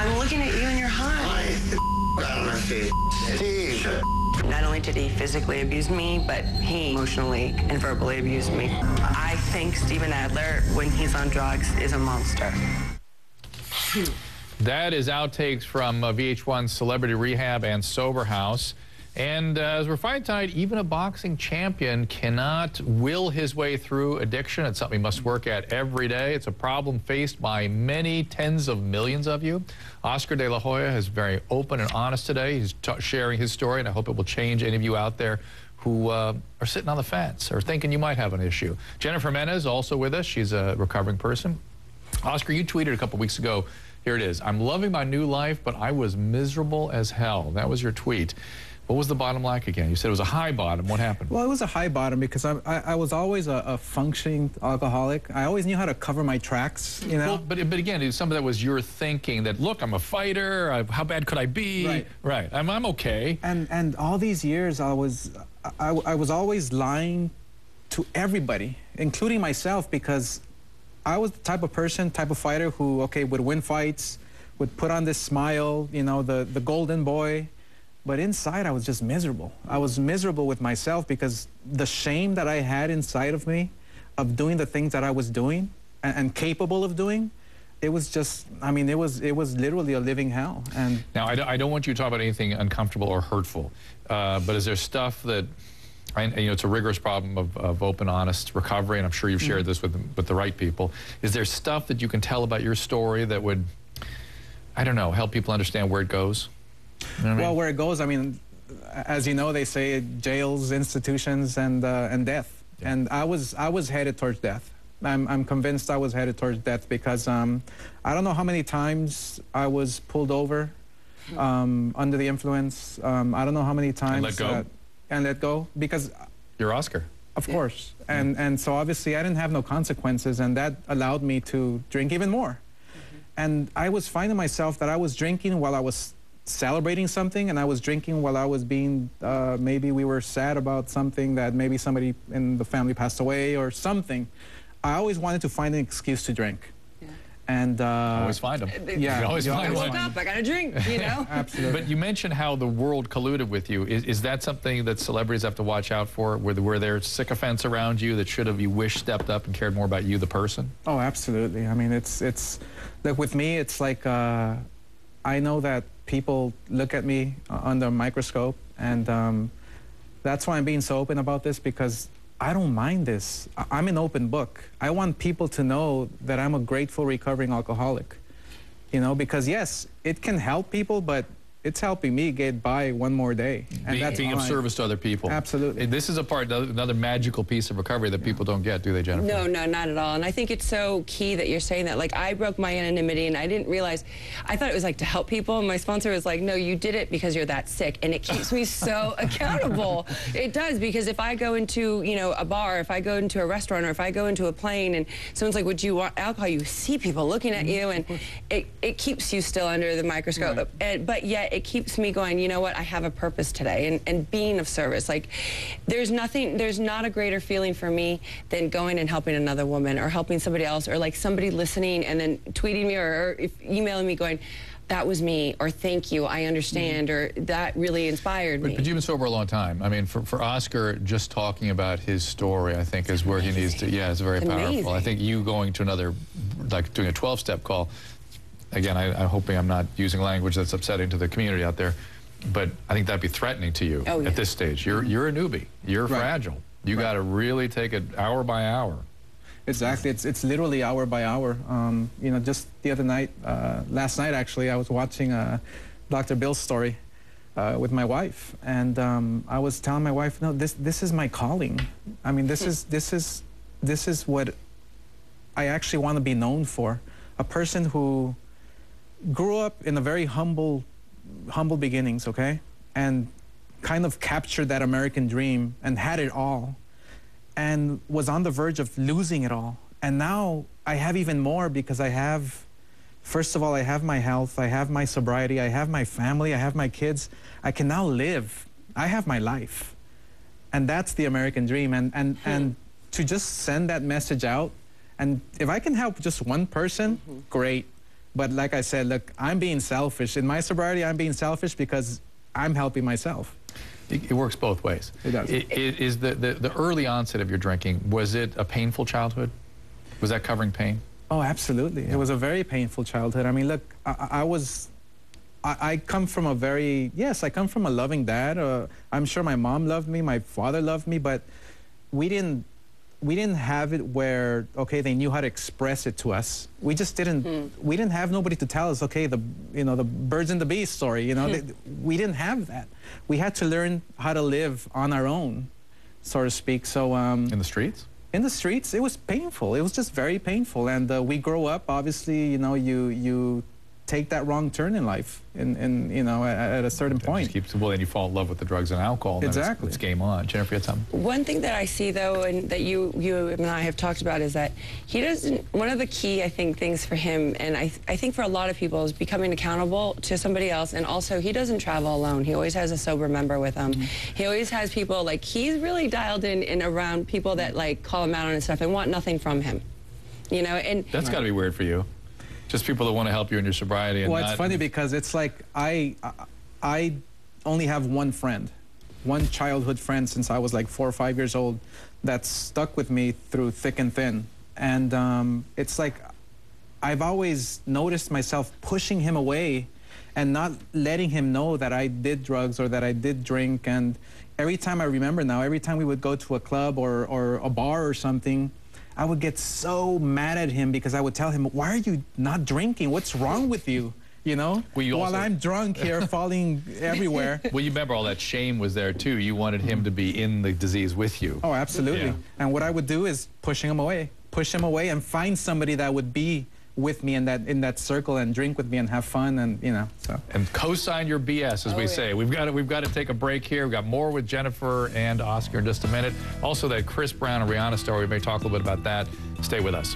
I'm looking at you and you're hot. Out of my face. Steve. Not only did he physically abuse me, but he emotionally and verbally abused me. I think Steven Adler, when he's on drugs, is a monster. That is outtakes from VH1's Celebrity Rehab and Sober House. And as we're finding tonight, even a boxing champion cannot will his way through addiction. It's something he must work at every day. It's a problem faced by many tens of millions of you. Oscar De La Hoya is very open and honest today. He's sharing his story, and I hope it will change any of you out there who are sitting on the fence or thinking you might have an issue. Jennifer Gimenez also with us. She's a recovering person. Oscar, you tweeted a couple weeks ago, here it is, "I'm loving my new life, but I was miserable as hell." That was your tweet. What was the bottom like again? You said it was a high bottom. What happened? Well, it was a high bottom because I was always a functioning alcoholic. I always knew how to cover my tracks, you know? Well, but again, it was something that was your thinking that, look, I'm a fighter. How bad could I be? Right. Right. I'm okay. And all these years, I was always lying to everybody, including myself, because I was the type of person, type of fighter who, okay, would win fights, would put on this smile, you know, the golden boy. But inside, I was just miserable. I was miserable with myself because the shame that I had inside of me of doing the things that I was doing and capable of doing, it was just, I mean, it was literally a living hell. And now, I don't want you to talk about anything uncomfortable or hurtful, but is there stuff that, you know, it's a rigorous problem of open, honest recovery, and I'm sure you've shared this with the right people. Is there stuff that you can tell about your story that would, I don't know, help people understand where it goes? You know what I mean? Well, where it goes, I mean, as you know, they say jails, institutions, and death. Yeah. And I was headed towards death. I'm convinced I was headed towards death because I don't know how many times I was pulled over under the influence. I don't know how many times. And let go. And let go because. You're Oscar. Of course. And so obviously I didn't have no consequences, and that allowed me to drink even more. And I was finding myself that I was drinking while I was celebrating something, and I was drinking while I was being, maybe we were sad about something, that maybe somebody in the family passed away or something. I always wanted to find an excuse to drink. Yeah. And always find them. Yeah, you always find one. I woke up, I got a drink, you know? Absolutely. But you mentioned how the world colluded with you. Is that something that celebrities have to watch out for? Were there sycophants around you that should have, you wish, stepped up and cared more about you, the person? Oh, absolutely. I mean, it's like with me, it's like I know that people look at me under a microscope, and that's why I'm being so open about this, because I don't mind this. I'm an open book. I want people to know that I'm a grateful recovering alcoholic, you know, because yes, it can help people, but it's helping me get by one more day. And that's being of service to other people. Absolutely. This is a part, another magical piece of recovery that people don't get, do they, Jennifer? No, not at all. And I think it's so key that you're saying that. Like, I broke my anonymity, and I didn't realize, I thought it was like to help people, and my sponsor was like, no, you did it because you're that sick. And it keeps me so accountable. It does, because if I go into, you know, a bar, if I go into a restaurant, or if I go into a plane and someone's like, would you want alcohol? You see people looking at you, and it keeps you still under the microscope. Right. But yet it keeps me going, you know what, I have a purpose today, and being of service. Like, there's not a greater feeling for me than going and helping another woman, or helping somebody else, or like somebody listening and then tweeting me or emailing me going, that was me, or thank you, I understand, or that really inspired me. But you've been sober a long time. I mean, for Oscar, just talking about his story, I think, is where he needs to, yeah, it's very powerful. I think you going to another, like doing a 12-step call, again, I'm hoping I'm not using language that's upsetting to the community out there, but I think that'd be threatening to you at this stage. You're a newbie. You're fragile. You got to really take it hour by hour. Exactly. It's literally hour by hour. You know, just the other night, last night actually, I was watching Dr. Bill's story with my wife, and I was telling my wife, no, this is my calling. I mean, this is what I actually want to be known for. A person who grew up in a very humble beginnings, okay? And kind of captured that American dream and had it all, and was on the verge of losing it all. And now I have even more, because I have, first of all, I have my health, I have my sobriety, I have my family, I have my kids. I can now live. I have my life. And that's the American dream. And to just send that message out, and if I can help just one person, great. But like I said, look, I'm being selfish. In my sobriety, I'm being selfish because I'm helping myself. It works both ways. It does. Is the early onset of your drinking, was it a painful childhood? Was that covering pain? Oh, absolutely. It was a very painful childhood. I mean, look, I come from a very, I come from a loving dad. I'm sure my mom loved me, my father loved me, but we didn't have it where, okay, they knew how to express it to us. We just didn't, we didn't have nobody to tell us, okay, the birds and the bees story, we didn't have that. We had to learn how to live on our own, so to speak. So in the streets? In the streets, it was painful. It was just very painful. And we grow up, obviously, you take that wrong turn in life, at a certain point. Well, then you fall in love with the drugs and alcohol. And exactly. It's game on. Jennifer, you had something? One thing that I see, though, and that you and I have talked about, is that he doesn't, one of the key, I think, things for him, and I think for a lot of people, is becoming accountable to somebody else. And also, he doesn't travel alone. He always has a sober member with him. He always has people, like, he's really dialed in and around people that, like, call him out on his stuff and want nothing from him. And that's got to be weird for you. Just people that want to help you in your sobriety. And well, it's funny because it's like I only have one friend, one childhood friend since I was like 4 or 5 years old that's stuck with me through thick and thin. And it's like I've always noticed myself pushing him away and not letting him know that I did drugs or that I did drink. And every time I remember now, every time we would go to a club or a bar or something, I would get so mad at him because I would tell him, why are you not drinking? What's wrong with you? While I'm drunk here falling everywhere. Well, you remember all that shame was there too. You wanted him to be in the disease with you. Oh, absolutely. Yeah. And what I would do is push him away and find somebody that would be with me in that circle and drink with me and have fun and so. And co-sign your BS, as we say. We've got to take a break here. We've got more with Jennifer and Oscar in just a minute. Also that Chris Brown and Rihanna story, we may talk a little bit about that. Stay with us.